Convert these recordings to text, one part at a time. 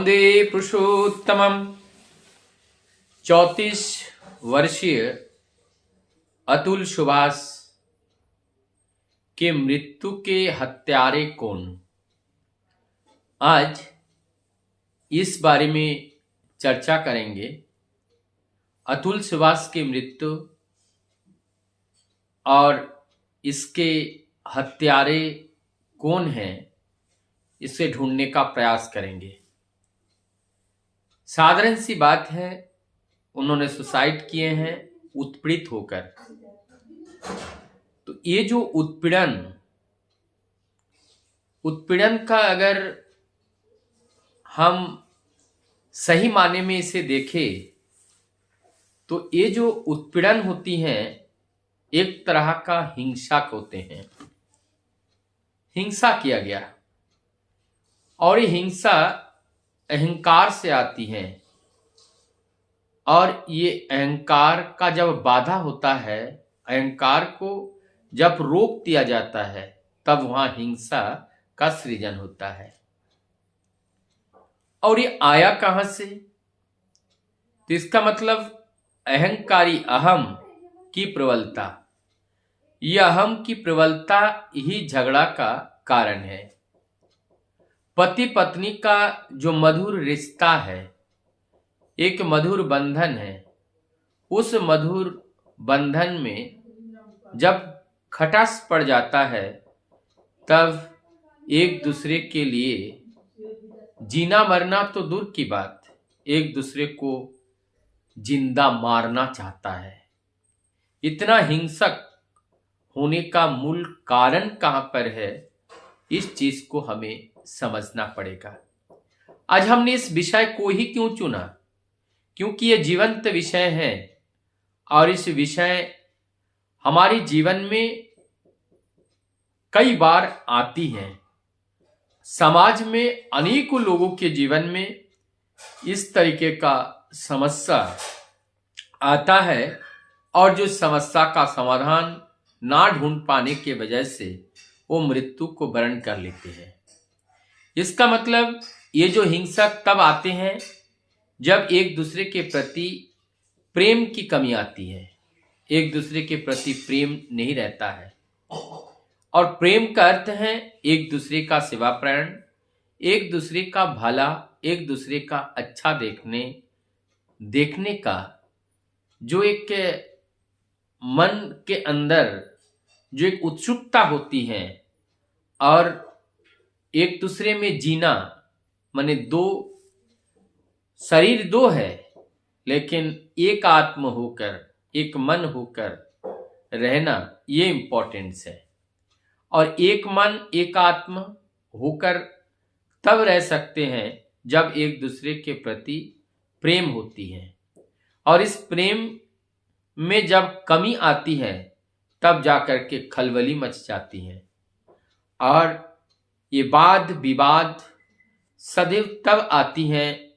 वंदे पुरुषोत्तमम। 34 वर्षीय अतुल सुभाष के मृत्यु के हत्यारे कौन? आज इस बारे में चर्चा करेंगे। अतुल सुभाष की मृत्यु और इसके हत्यारे कौन हैं, इसे ढूंढने का प्रयास करेंगे। साधारण सी बात है, उन्होंने सुसाइड किए हैं उत्पीड़ित होकर। तो ये जो उत्पीड़न का अगर हम सही माने में इसे देखें तो ये जो उत्पीड़न होती हैं एक तरह का हिंसा होते हैं। हिंसा किया गया और ये हिंसा अहंकार से आती है, और ये अहंकार का जब बाधा होता है, अहंकार को जब रोक दिया जाता है, तब वहां हिंसा का सृजन होता है। और ये आया कहां से? तो इसका मतलब अहंकारी अहम की प्रबलता, यह अहम की प्रबलता ही झगड़ा का कारण है। पति पत्नी का जो मधुर रिश्ता है, एक मधुर बंधन है, उस मधुर बंधन में जब खटास पड़ जाता है, तब एक दूसरे के लिए जीना मरना तो दूर की बात, एक दूसरे को जिंदा मारना चाहता है। इतना हिंसक होने का मूल कारण कहां पर है, इस चीज को हमें समझना पड़ेगा। आज हमने इस विषय को ही क्यों चुना? क्योंकि यह जीवंत विषय है और इस विषय हमारे जीवन में कई बार आती है। समाज में अनेकों लोगों के जीवन में इस तरीके का समस्या आता है, और जो समस्या का समाधान ना ढूंढ पाने के वजह से वो मृत्यु को वरण कर लेते हैं। इसका मतलब ये जो हिंसक तब आते हैं जब एक दूसरे के प्रति प्रेम की कमी आती है, एक दूसरे के प्रति प्रेम नहीं रहता है। और प्रेम का अर्थ है एक दूसरे का सेवापरायण, एक दूसरे का भला, एक दूसरे का अच्छा देखने का जो एक मन के अंदर जो एक उत्सुकता होती है, और एक दूसरे में जीना, माने दो शरीर दो है लेकिन एक आत्म होकर, एक मन होकर रहना, ये इंपॉर्टेंस है। और एक मन एक आत्म होकर तब रह सकते हैं जब एक दूसरे के प्रति प्रेम होती है, और इस प्रेम में जब कमी आती है तब जाकर के खलबली मच जाती है। और ये वाद विवाद सदैव तब आती हैं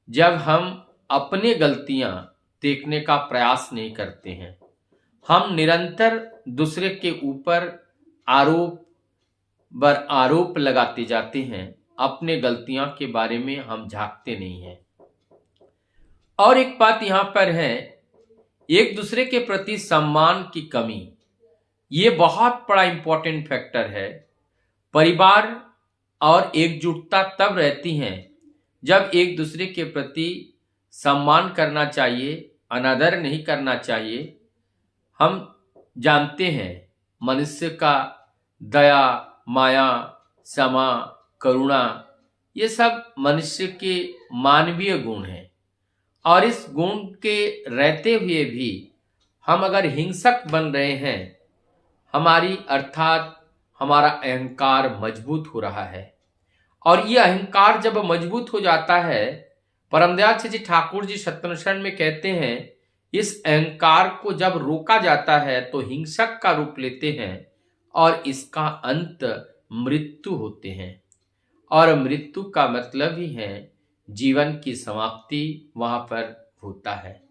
जब हम अपने गलतियां देखने का प्रयास नहीं करते हैं। हम निरंतर दूसरे के ऊपर आरोप लगाते जाते हैं, अपने गलतियां के बारे में हम झांकते नहीं हैं। और एक बात यहां पर है, एक दूसरे के प्रति सम्मान की कमी, ये बहुत बड़ा इंपॉर्टेंट फैक्टर है। परिवार और एकजुटता तब रहती हैं जब एक दूसरे के प्रति सम्मान करना चाहिए, अनादर नहीं करना चाहिए। हम जानते हैं मनुष्य का दया, माया, क्षमा, करुणा, ये सब मनुष्य के मानवीय गुण हैं। और इस गुण के रहते हुए भी हम अगर हिंसक बन रहे हैं, हमारी अर्थात हमारा अहंकार मजबूत हो रहा है। और यह अहंकार जब मजबूत हो जाता है, परमदयाल जी ठाकुर जी सत्संग में कहते हैं, इस अहंकार को जब रोका जाता है तो हिंसक का रूप लेते हैं, और इसका अंत मृत्यु होते हैं। और मृत्यु का मतलब ही है जीवन की समाप्ति, वहां पर होता है।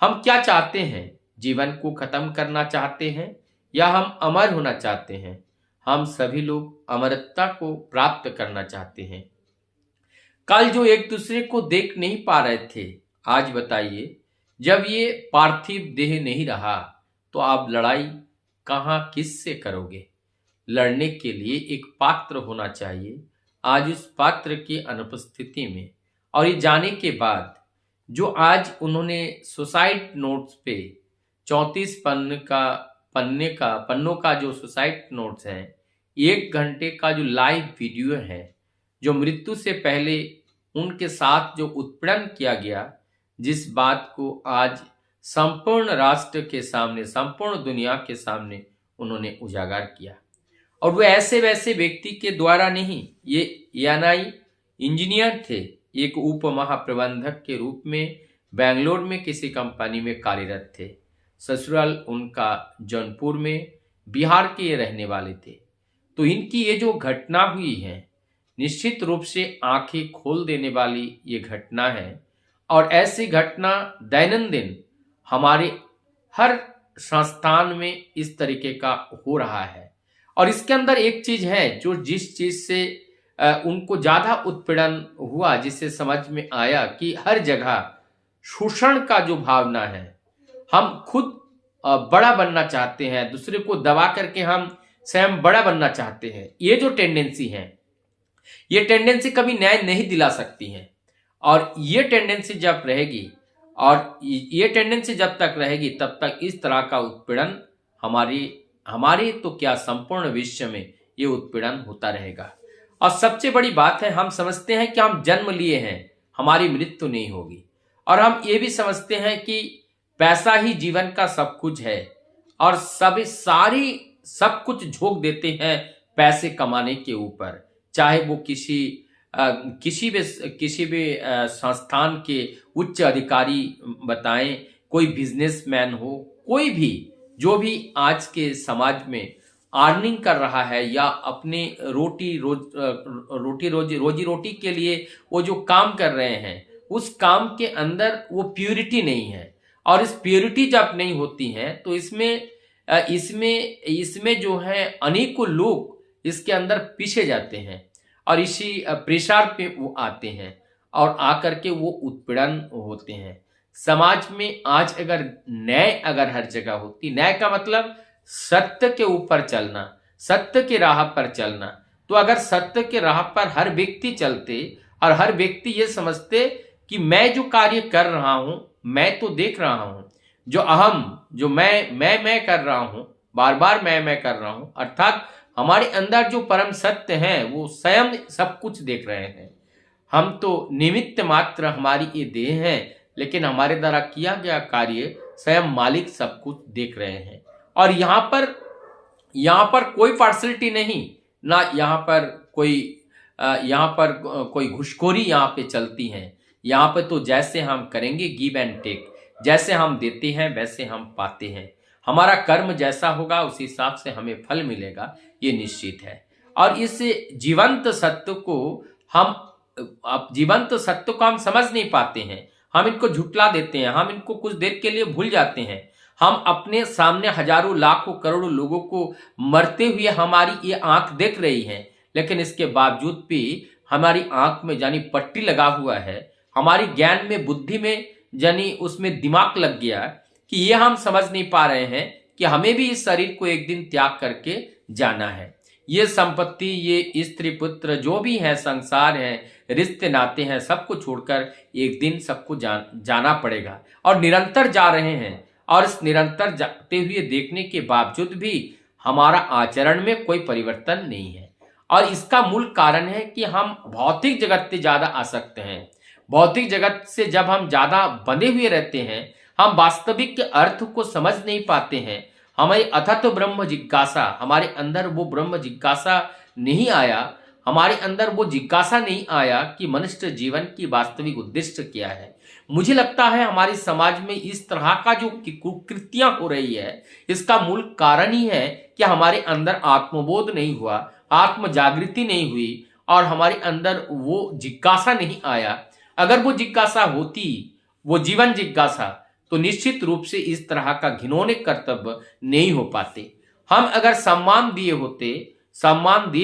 हम क्या चाहते हैं? जीवन को खत्म करना चाहते हैं या हम अमर होना चाहते हैं? हम सभी लोग अमरता को प्राप्त करना चाहते हैं। कल जो एक दूसरे को देख नहीं पा रहे थे, आज बताइए जब ये पार्थिव देह नहीं रहा तो आप लड़ाई कहाँ किससे करोगे। लड़ने के लिए एक पात्र होना चाहिए। आज उस पात्र की अनुपस्थिति में और ये जाने के बाद जो आज उन्होंने सुसाइड नोट्स पे 34 पन्नों का जो सुसाइड नोट्स हैं, 1 घंटे का जो लाइव वीडियो है, जो मृत्यु से पहले उनके साथ जो उत्पीड़न किया गया, जिस बात को आज संपूर्ण राष्ट्र के सामने, संपूर्ण दुनिया के सामने उन्होंने उजागर किया। और वो ऐसे वैसे व्यक्ति के द्वारा नहीं, ये एएनआई इंजीनियर थे, एक उप महाप्रबंधक के रूप में बेंगलोर में किसी कंपनी में कार्यरत थे। ससुराल उनका जौनपुर में, बिहार के ये रहने वाले थे। तो इनकी ये जो घटना हुई है, निश्चित रूप से आंखें खोल देने वाली ये घटना है। और ऐसी घटना दैनंदिन हमारे हर संस्थान में इस तरीके का हो रहा है। और इसके अंदर एक चीज है, जो जिस चीज से उनको ज्यादा उत्पीड़न हुआ, जिससे समझ में आया कि हर जगह शोषण का जो भावना है, हम खुद बड़ा बनना चाहते हैं, दूसरे को दबा करके हम स्वयं बड़ा बनना चाहते हैं। ये जो टेंडेंसी है, ये टेंडेंसी कभी न्याय नहीं दिला सकती है। और ये टेंडेंसी जब रहेगी, और ये टेंडेंसी जब तक रहेगी, तब तक इस तरह का उत्पीड़न हमारे तो क्या संपूर्ण विश्व में ये उत्पीड़न होता रहेगा। और सबसे बड़ी बात है, हम समझते हैं कि हम जन्म लिए हैं, हमारी मृत्यु नहीं होगी। और हम ये भी समझते हैं कि पैसा ही जीवन का सब कुछ है, और सब कुछ झोंक देते हैं पैसे कमाने के ऊपर। चाहे वो किसी भी संस्थान के उच्च अधिकारी बताएं, कोई बिजनेसमैन हो, कोई भी जो भी आज के समाज में अर्निंग कर रहा है या अपने रोजी रोटी के लिए वो जो काम कर रहे हैं, उस काम के अंदर वो प्योरिटी नहीं है। और इस प्योरिटी जब नहीं होती है तो इसमें जो है अनेकों लोग इसके अंदर पीछे जाते हैं, और इसी प्रेशर पे वो आते हैं और आकर के वो उत्पीड़न होते हैं। समाज में आज अगर हर जगह होती, न्याय का मतलब सत्य के ऊपर चलना, सत्य के राह पर चलना। तो अगर सत्य के राह पर हर व्यक्ति चलते और हर व्यक्ति ये समझते कि मैं जो कार्य कर रहा हूं, मैं तो देख रहा हूं, जो अहम, जो मैं कर रहा हूं, बार बार मैं कर रहा हूं, अर्थात हमारे अंदर जो परम सत्य है वो स्वयं सब कुछ देख रहे हैं। हम तो निमित्त मात्र, हमारी ये देह है, लेकिन हमारे द्वारा किया गया कार्य स्वयं मालिक सब कुछ देख रहे हैं। और यहाँ पर कोई पार्शलिटी नहीं, ना यहाँ पर कोई घुसखोरी यहाँ पे चलती है। यहाँ पे तो जैसे हम करेंगे गिव एंड टेक, जैसे हम देते हैं वैसे हम पाते हैं। हमारा कर्म जैसा होगा उस हिसाब से हमें फल मिलेगा, ये निश्चित है। और इस जीवंत सत्य को हम समझ नहीं पाते हैं, हम इनको झुटला देते हैं, हम इनको कुछ देर के लिए भूल जाते हैं। हम अपने सामने हजारों लाखों करोड़ों लोगों को मरते हुए हमारी ये आंख देख रही है, लेकिन इसके बावजूद भी हमारी आंख में जानी पट्टी लगा हुआ है, हमारी ज्ञान में, बुद्धि में जानी उसमें दिमाग लग गया कि ये हम समझ नहीं पा रहे हैं कि हमें भी इस शरीर को एक दिन त्याग करके जाना है। ये संपत्ति, ये स्त्री पुत्र जो भी है, संसार है, रिश्ते नाते हैं, सबको छोड़कर एक दिन सबको जाना पड़ेगा। और निरंतर जा रहे हैं, और इस निरंतर जाते हुए देखने के बावजूद भी हमारा आचरण में कोई परिवर्तन नहीं है। और इसका मूल कारण है कि हम भौतिक जगत से ज्यादा आसक्त हैं। भौतिक जगत से जब हम ज्यादा बंधे हुए रहते हैं, हम वास्तविक के अर्थ को समझ नहीं पाते हैं। हमारी अथत ब्रह्म जिज्ञासा, हमारे अंदर वो ब्रह्म जिज्ञासा नहीं आया, हमारे अंदर वो जिज्ञासा नहीं आया कि मनुष्य जीवन की वास्तविक उद्देश्य क्या है। मुझे लगता है हमारे समाज में इस तरह का जो कुकृतियां हो रही है, इसका मूल कारण ही है कि हमारे अंदर आत्मबोध नहीं हुआ, आत्म जागृति नहीं हुई, और हमारे अंदर वो जिज्ञासा नहीं आया। अगर वो जिज्ञासा होती, वो जीवन जिज्ञासा, तो निश्चित रूप से इस तरह का घिनौने कर्तव्य नहीं हो पाते। हम अगर सम्मान दिए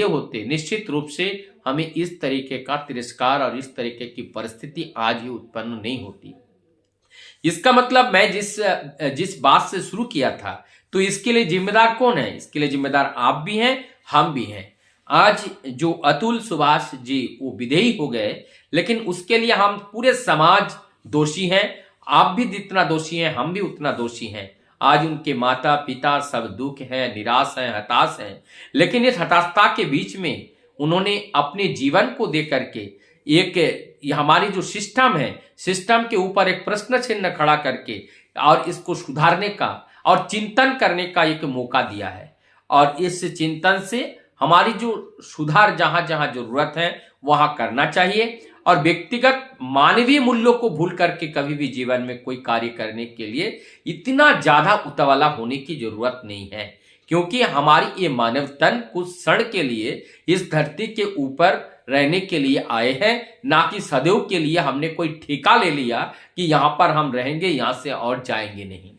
होते, निश्चित रूप से हमें इस तरीके का तिरस्कार और इस तरीके की परिस्थिति आज ही उत्पन्न नहीं होती। इसका मतलब मैं जिस बात से शुरू किया था, तो इसके लिए जिम्मेदार कौन है? इसके लिए जिम्मेदार आप भी हैं, हम भी हैं। आज जो अतुल सुभाष जी वो विदेही हो गए, लेकिन उसके लिए हम पूरे समाज दोषी हैं। आप भी जितना दोषी हैं, हम भी उतना दोषी हैं। आज उनके माता पिता सब दुख है, निराश है, हताश है, लेकिन इस हताशता के बीच में उन्होंने अपने जीवन को दे करके ये हमारी जो सिस्टम है, सिस्टम के ऊपर एक प्रश्न चिन्ह खड़ा करके और इसको सुधारने का और चिंतन करने का एक मौका दिया है। और इस चिंतन से हमारी जो सुधार जहां जहां जरूरत है वहां करना चाहिए। और व्यक्तिगत मानवीय मूल्यों को भूल करके कभी भी जीवन में कोई कार्य करने के लिए इतना ज्यादा उतावला होने की जरूरत नहीं है, क्योंकि हमारी ये मानव तन कुछ क्षण के लिए इस धरती के ऊपर रहने के लिए आए हैं, ना कि सदैव के लिए हमने कोई ठेका ले लिया कि यहां पर हम रहेंगे, यहां से और जाएंगे नहीं।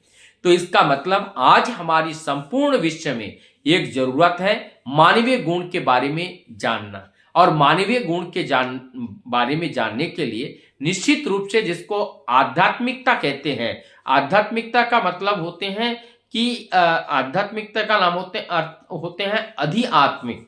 तो इसका मतलब आज हमारी संपूर्ण विश्व में एक जरूरत है मानवीय गुण के बारे में जानना। और मानवीय गुण के बारे में जानने के लिए निश्चित रूप से जिसको आध्यात्मिकता कहते हैं, आध्यात्मिकता का मतलब होते हैं कि आध्यात्मिकता का नाम होते हैं अधिआत्मिक।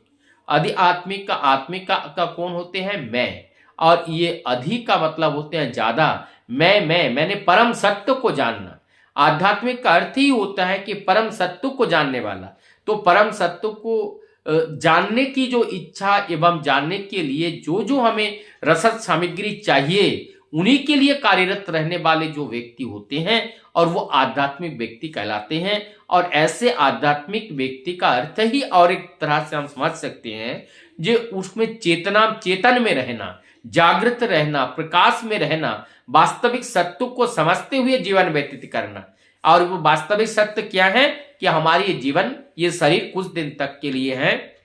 अधिआत्मिक का आत्मिक का कौन होते हैं? मैं। और ये अधि का मतलब होते हैं ज्यादा। मैंने परम सत्य को जानना। आध्यात्मिक का अर्थ ही होता है कि परम सत्य को जानने वाला। तो परम सत्य को जानने की जो इच्छा एवं जानने के लिए जो जो हमें रसद सामग्री चाहिए, उन्हीं के लिए कार्यरत रहने वाले जो व्यक्ति होते हैं और वो आध्यात्मिक व्यक्ति कहलाते हैं। और ऐसे आध्यात्मिक व्यक्ति का अर्थ ही और एक तरह से हम समझ सकते हैं जो उसमें चेतन में रहना, जागृत रहना, प्रकाश में रहना, वास्तविक सत्य को समझते हुए जीवन व्यतीत करना। और वो वास्तविक सत्य क्या है कि हमारी ये जीवन, ये शरीर कुछ दिन तक के लिए है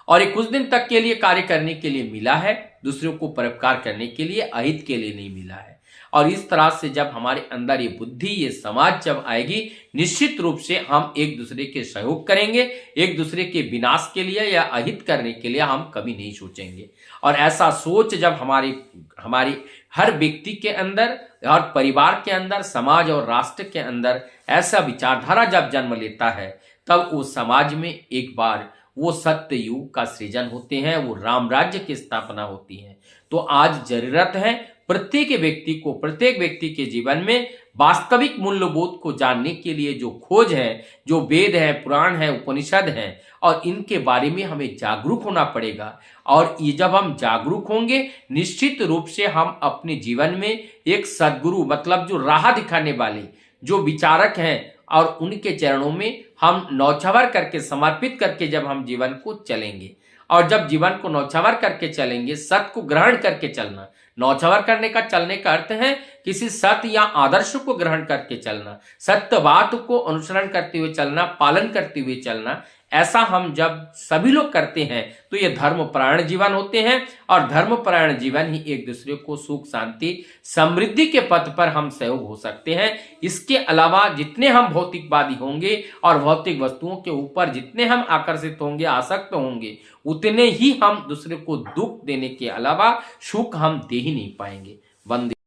और ये कुछ दिन तक के लिए कार्य करने के लिए मिला है, दूसरों को परोपकार करने के लिए, अहित के लिए नहीं मिला है। और इस तरह से जब हमारे अंदर ये बुद्धि, ये समाज जब आएगी, निश्चित रूप से हम एक दूसरे के सहयोग करेंगे। एक दूसरे के विनाश के लिए या अहित करने के लिए हम कभी नहीं सोचेंगे। और ऐसा सोच जब हमारी हर व्यक्ति के अंदर, हर परिवार के अंदर, समाज और राष्ट्र के अंदर ऐसा विचारधारा जब जन्म लेता है, तब उस समाज में एक बार वो सत्य युग का सृजन होते हैं, वो राम राज्य की स्थापना होती है। तो आज जरूरत है प्रत्येक व्यक्ति के जीवन में वास्तविक मूल्यबोध को जानने के लिए जो खोज है, जो वेद है, पुराण है, उपनिषद है, और इनके बारे में हमें जागरूक होना पड़ेगा। और ये जब हम जागरूक होंगे, निश्चित रूप से हम अपने जीवन में एक सद्गुरु, मतलब जो राह दिखाने वाले जो विचारक हैं, और उनके चरणों में हम नौछावर करके, समर्पित करके जब हम जीवन को चलेंगे, और जब जीवन को नौछावर करके चलेंगे, सत्य को ग्रहण करके चलना। नौछावर करने का, चलने का अर्थ है किसी सत्य या आदर्श को ग्रहण करके चलना, सत्य बात को अनुसरण करते हुए चलना, पालन करते हुए चलना। ऐसा हम जब सभी लोग करते हैं तो ये धर्मपरायण जीवन होते हैं। और धर्मपरायण जीवन ही एक दूसरे को सुख, शांति, समृद्धि के पथ पर हम सहयोग हो सकते हैं। इसके अलावा जितने हम भौतिकवादी होंगे और भौतिक वस्तुओं के ऊपर जितने हम आकर्षित होंगे, आसक्त होंगे, उतने ही हम दूसरे को दुख देने के अलावा सुख हम दे ही नहीं पाएंगे। वंदे।